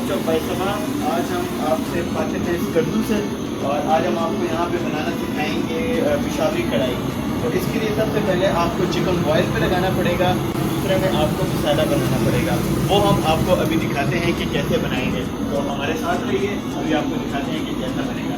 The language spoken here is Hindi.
चौक बाईसवा। आज हम आपसे बातें हैं इस कद्दू से, और आज हम आपको यहाँ पे बनाना सिखाएंगे पेशावरी कढ़ाई। तो इसके लिए सबसे पहले आपको चिकन बॉयल पे लगाना पड़ेगा, दूसरे में आपको मसाला बनाना पड़ेगा। वो हम आपको अभी दिखाते हैं कि कैसे बनाएंगे। तो हमारे साथ रहिए, अभी आपको दिखाते हैं कि कैसा बनेगा।